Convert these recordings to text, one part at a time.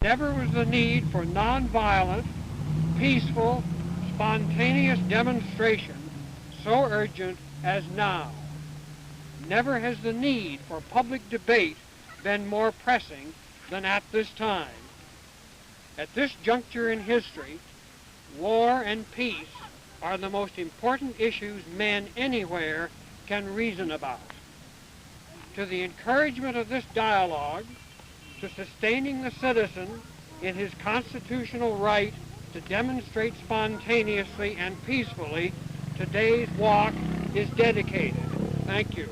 Never was the need for nonviolent, peaceful, spontaneous demonstration so urgent as now. Never has the need for public debate been more pressing than at this time. At this juncture in history, war and peace are the most important issues men anywhere can reason about. To the encouragement of this dialogue, to sustaining the citizen in his constitutional right to demonstrate spontaneously and peacefully, today's walk is dedicated. Thank you.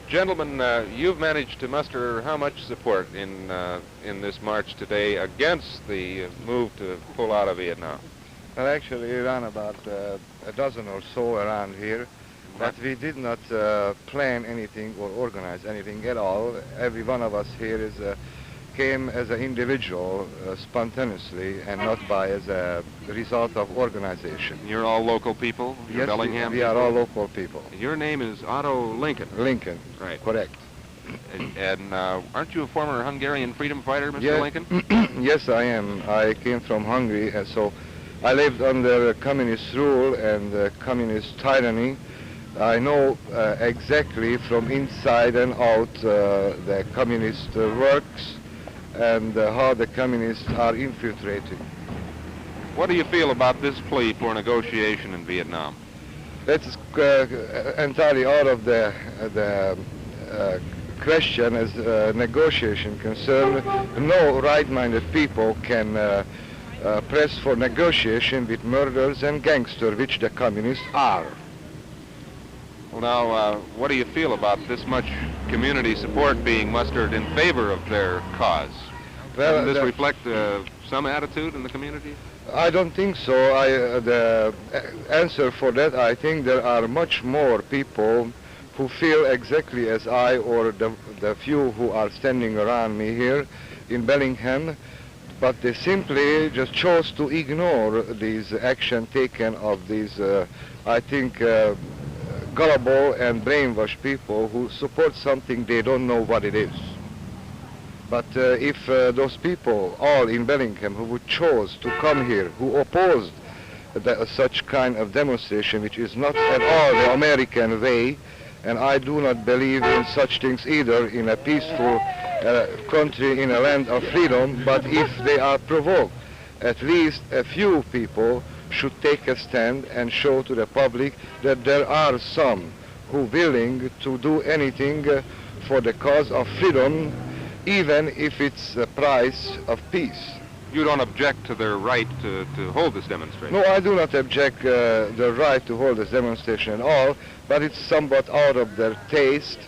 Gentlemen, you've managed to muster how much support in this march today against the move to pull out of Vietnam? Well, actually, we ran about a dozen or so around here, but we did not plan anything or organize anything at all. Every one of us here came as an individual spontaneously and not by as a result of organization. You're all local people? You're Yes, Bellingham we are all local people. Your name is Otto Lincoln. Lincoln, Right. correct. And aren't you a former Hungarian freedom fighter, Mr. Yeah. Lincoln? Yes, I am. I came from Hungary, and so I lived under communist rule and communist tyranny. I know exactly from inside and out the communist works and how the communists are infiltrating. What do you feel about this plea for negotiation in Vietnam? That's entirely out of the question as negotiation concerned. No right-minded people can press for negotiation with murderers and gangsters, which the communists are. Well, now, what do you feel about this much community support being mustered in favor of their cause? Well, Doesn't this reflect some attitude in the community? I don't think so. The answer for that, I think there are much more people who feel exactly as I or the few who are standing around me here in Bellingham, but they simply just chose to ignore these action taken of these, I think, gullible and brainwashed people who support something they don't know what it is. But if those people, all in Bellingham, who would chose to come here, who opposed such kind of demonstration, which is not at all the American way, and I do not believe in such things either in a peaceful country, in a land of freedom, but if they are provoked, at least a few people should take a stand and show to the public that there are some who are willing to do anything for the cause of freedom, even if it's the price of peace. You don't object to their right to hold this demonstration? No, I do not object the right to hold this demonstration at all, but it's somewhat out of their taste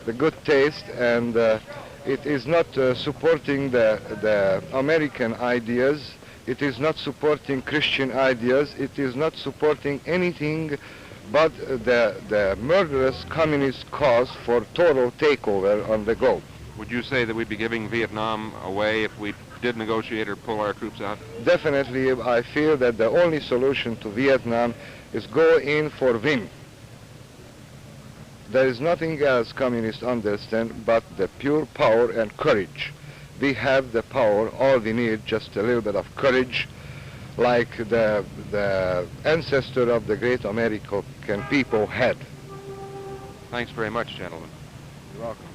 the good taste, and it is not supporting the American ideas. It is not supporting Christian ideas. It is not supporting anything but the murderous communist cause for total takeover on the globe. Would you say that we'd be giving Vietnam away if we did negotiate or pull our troops out? Definitely, I feel that the only solution to Vietnam is go in for Vim. There is nothing else communists understand but the pure power and courage. We have the power, all we need just a little bit of courage, like the ancestor of the great American people had. Thanks very much, gentlemen. You're welcome.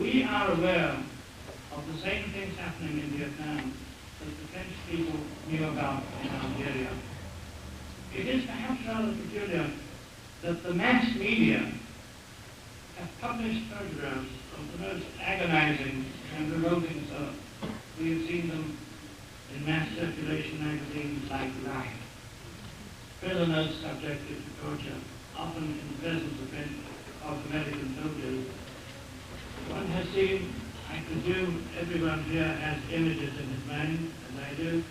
We are aware of the same things happening in Vietnam that the French people knew about in Algeria. It is perhaps rather peculiar that the mass media have published photographs of the most agonizing and revolting sort. We have seen them in mass circulation magazines like Life. Prisoners subjected to torture, often in the presence of American soldiers. One has seen, I presume everyone here has images in his mind, as I do.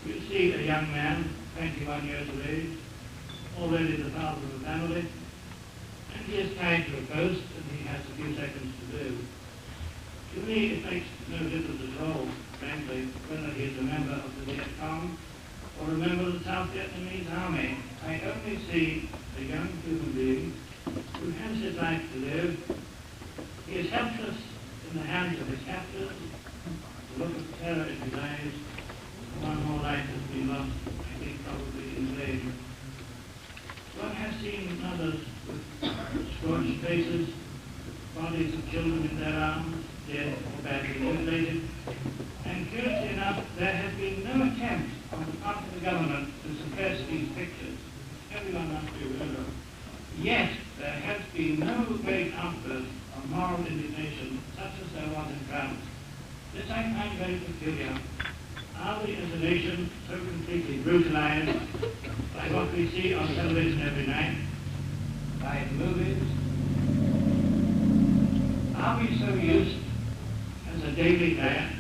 You see a young man, 21 years of age, already the father of a family, and he is tied to a post and he has a few seconds to live. To me, it makes no difference at all, frankly, whether he is a member of the Viet Cong or a member of the South Vietnamese army. I only see a young human being who has his life to live. He is helpless in the hands of his captors. The look of terror in his eyes. One more life has been lost, I think probably in vain. One has seen mothers with scorched faces, bodies of children in their arms, dead or badly mutilated. And curiously enough, there has been no attempt on the part of the government to suppress these pictures. Everyone must be aware of. Yet, there has been no great outburst of moral indignation, such as there was in France. This I find very peculiar. Are we as a nation so completely brutalized by what we see on television every night, by the movies? Are we so used as a daily diet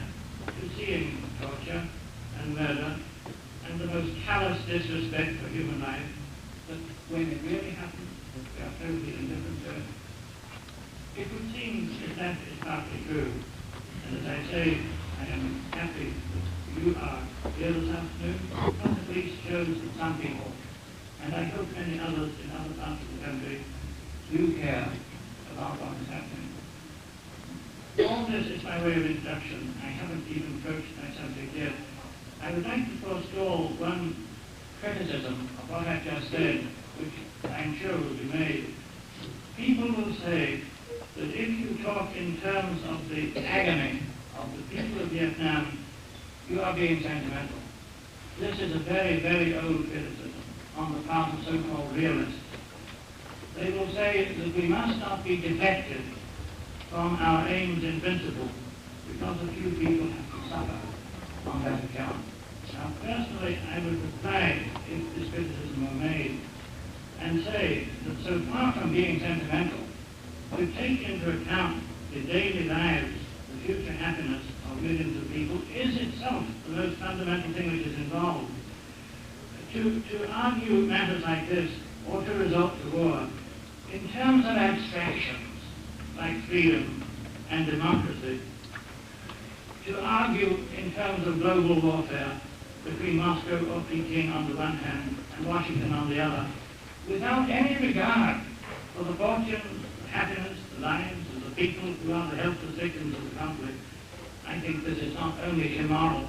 to seeing torture and murder and the most callous disrespect for human life that when it really happens, we are totally indifferent to it? It would seem that that is partly true. And as I say, I am happy that you are here this afternoon, because at least shows that some people, and I hope many others in other parts of the country, do care about what is happening. All this is my way of introduction. I haven't even approached my subject yet. I would like to forestall one criticism of what I've just said, which I'm sure will be made. People will say that if you talk in terms of the agony of the people of Vietnam, you are being sentimental. This is a very, very old criticism on the part of so-called realists. They will say that we must not be defected from our aims in principle because a few people have to suffer on that account. Now, personally, I would reply, if this criticism were made, and say that so far from being sentimental, to take into account the daily lives, the future happiness of millions of people is itself the most fundamental thing which is involved. To argue matters like this, or to resort to war, in terms of abstractions, like freedom and democracy, to argue in terms of global warfare between Moscow or Peking on the one hand and Washington on the other, without any regard for the fortunes, the happiness, the lives of the people who are the helpless victims of the conflict. I think this is not only immoral,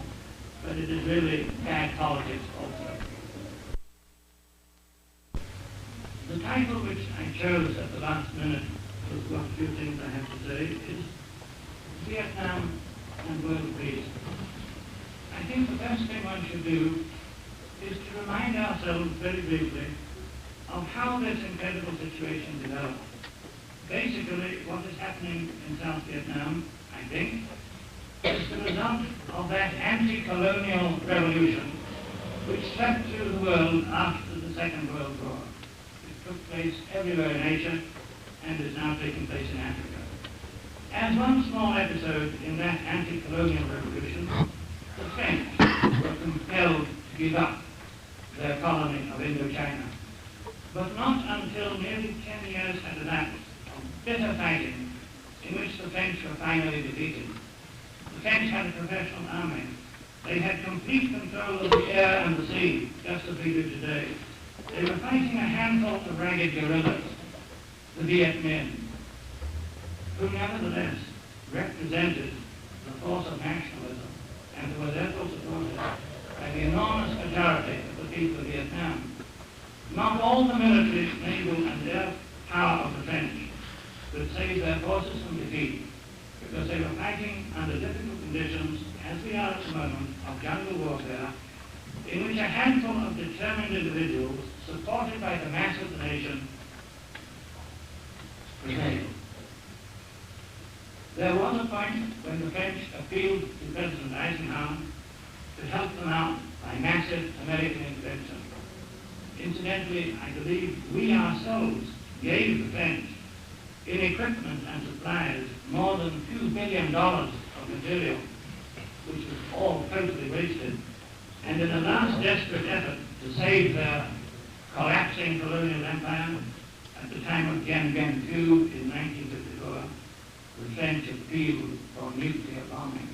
but it is really bad politics also. The title which I chose at the last minute for what few things I have to say is Vietnam and World Peace. I think the first thing one should do is to remind ourselves very briefly of how this incredible situation developed. Basically, what is happening in South Vietnam, I think, is the result of that anti-colonial revolution which swept through the world after the Second World War. It took place everywhere in Asia and is now taking place in Africa. As one small episode in that anti-colonial revolution, the French were compelled to give up their colony of Indochina. But not until nearly 10 years had elapsed of bitter fighting in which the French were finally defeated. The French had a professional army. They had complete control of the air and the sea, just as we do today. They were fighting a handful of ragged guerrillas, the Viet Minh, who nevertheless represented the force of nationalism and who were therefore supported by the enormous majority of the people of Vietnam. Not all the military, naval and air power of the French could save their forces from defeat, because they were fighting under difficult conditions, as we are at the moment, of jungle warfare, in which a handful of determined individuals, supported by the mass of the nation, prevailed. There was a point when the French appealed to President Eisenhower to help them out by massive American intervention. Incidentally, I believe we ourselves gave the French in equipment and supplies more than $2 billion of material, which was all totally wasted. And in a last desperate effort to save their collapsing colonial empire, at the time of Dien Bien Phu in 1954, the French appealed for nuclear bombing.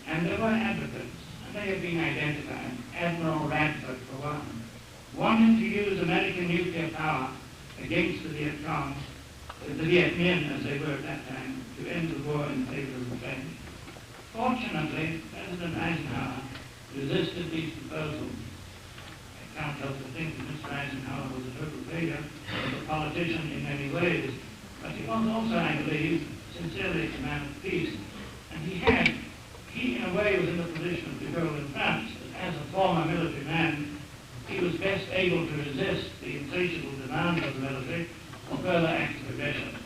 And there were advocates, and they have been identified. Admiral Radford, for one, wanted to use American nuclear power against the Viet Cong, the Viet Minh, as they were at that time, to end the war in favor of the French. Fortunately, President Eisenhower resisted these proposals. I can't help but think that Mr. Eisenhower was a total failure as a politician in many ways, but he was also, I believe, sincerely a man of peace. And he in a way was in the position of de Gaulle in France, that as a former military man, he was best able to resist the insatiable demands of the military for further acts of aggression.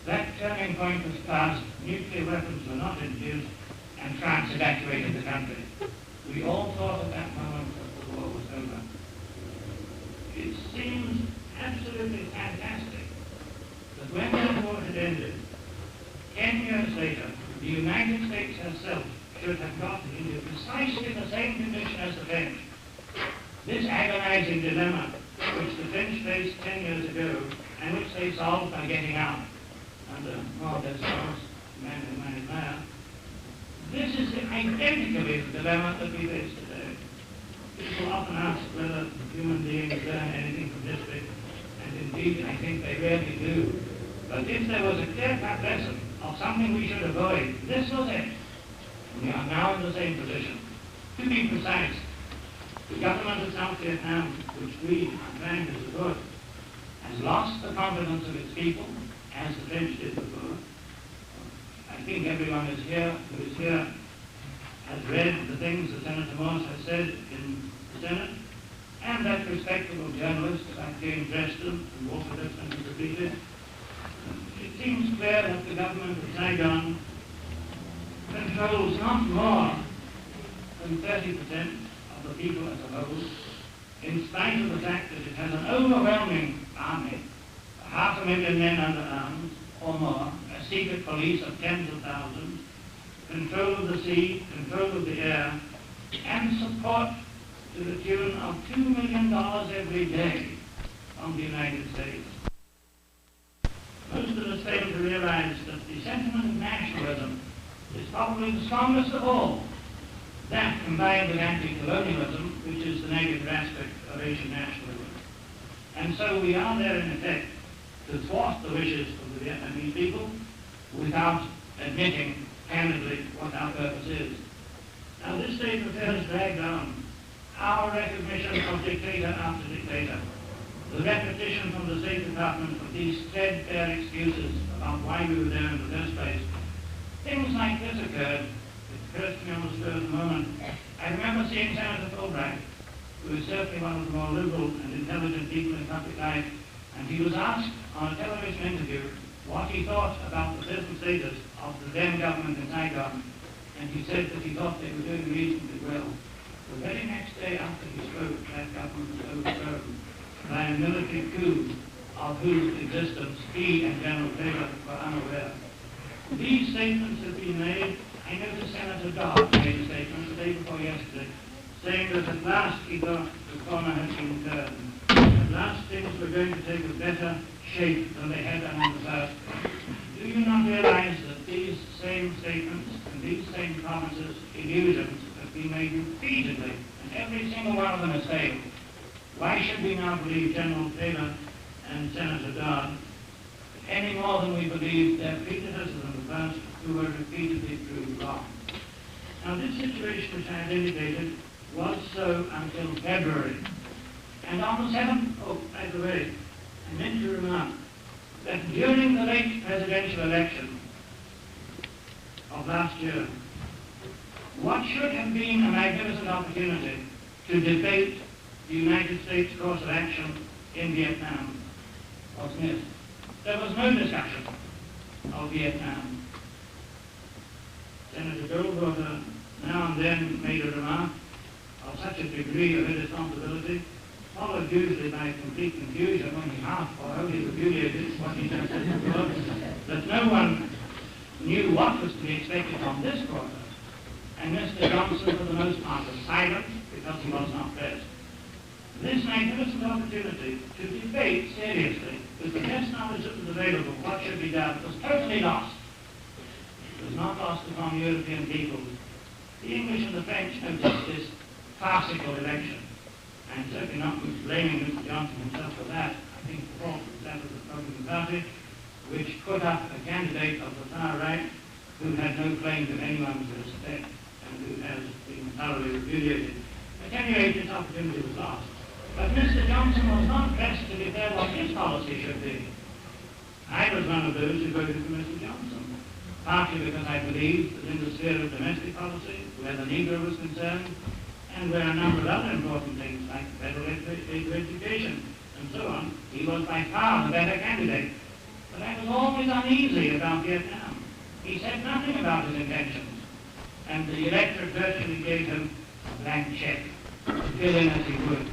That turning point was passed, nuclear weapons were not introduced, and France evacuated the country. We all thought at that moment that the war was over. It seems absolutely fantastic that when that war had ended, 10 years later, the United States herself should have gotten into precisely the same condition as the French. This agonizing dilemma which the French faced 10 years ago and which they solved by getting out under more Dessalines, the man whom I admire, this is identically the dilemma that we face today. People often ask whether human beings learn anything from history, and indeed I think they rarely do. But if there was a clear-cut lesson of something we should avoid, this was it. We are now in the same position. To be precise, the government of South Vietnam, which we are trying to support, has lost the confidence of its people, as the French did before. I think everyone who is here has read the things that Senator Morse has said in the Senate, and that respectable journalists like James Reston and Walter Lippmann have repeated. It seems clear that the government of Saigon controls not more than 30% of the people as a whole, in spite of the fact that it has an overwhelming army, 500,000 men under arms or more, a secret police of tens of thousands, control of the sea, control of the air, and support to the tune of $2 million every day from the United States. Most of us fail to realize that the sentiment of nationalism is probably the strongest of all. That combined with anti-colonialism, which is the negative aspect of Asian nationalism. And so we are there in effect to thwart the wishes of the Vietnamese people without admitting candidly what our purpose is. Now this state of affairs dragged on. Our recognition of dictator after dictator, the repetition from the State Department of these threadbare excuses about why we were there in the first place. Things like this occurred. It occurs to me on the spur of the moment. I remember seeing Senator Fulbright, who is certainly one of the more liberal and intelligent people in public life, and he was asked on a television interview what he thought about the present status of the then government in Saigon, and he said that he thought they were doing reasonably well. The very next day after he spoke, that government was overthrown by a military coup of whose existence he and General Taylor were unaware. These statements have been made. I noticed Senator Dodd made a statement the day before yesterday, saying that at last he thought the corner had been turned. At last things were going to take a better shape than they had done in the past. Do you not realize that these same statements and these same promises, illusions, have been made repeatedly, and every single one of them has failed? Why should we now believe General Taylor and Senator Dodd any more than we believe their predecessors in the past who were repeatedly proved wrong? Now this situation which I have indicated was so until February. And on the 7th, oh, by the way, I meant to remark that during the late presidential election of last year, what should have been a magnificent opportunity to debate the United States course of action in Vietnam was missed. There was no discussion of Vietnam. Senator Goldwater now and then made a remark of such a degree of irresponsibility, followed usually by complete confusion when he half or wholly repudiated what he just said before, that no one knew what was to be expected from this quarter. And Mr. Johnson, for the most part, was silent because he was not pressed. This magnificent opportunity to debate seriously with the best knowledge that was available what should be done was totally lost. It was not lost upon European peoples. The English and the French noticed this farcical election. I'm certainly not blaming Mr. Johnson himself for that. I think the fault was that of the Republican Party, which put up a candidate of the far right who had no claim to anyone's respect and who has been thoroughly repudiated. At any rate, this opportunity was lost. But Mr. Johnson was not pressed to declare what his policy should be. I was one of those who voted for Mr. Johnson, partly because I believed that in the sphere of domestic policy, where the Negro was concerned, and where a number of other important things like federal aid to education and so on, he was by far the better candidate. But I was always uneasy about Vietnam. He said nothing about his intentions, and the electorate virtually gave him a blank check to fill in as he would.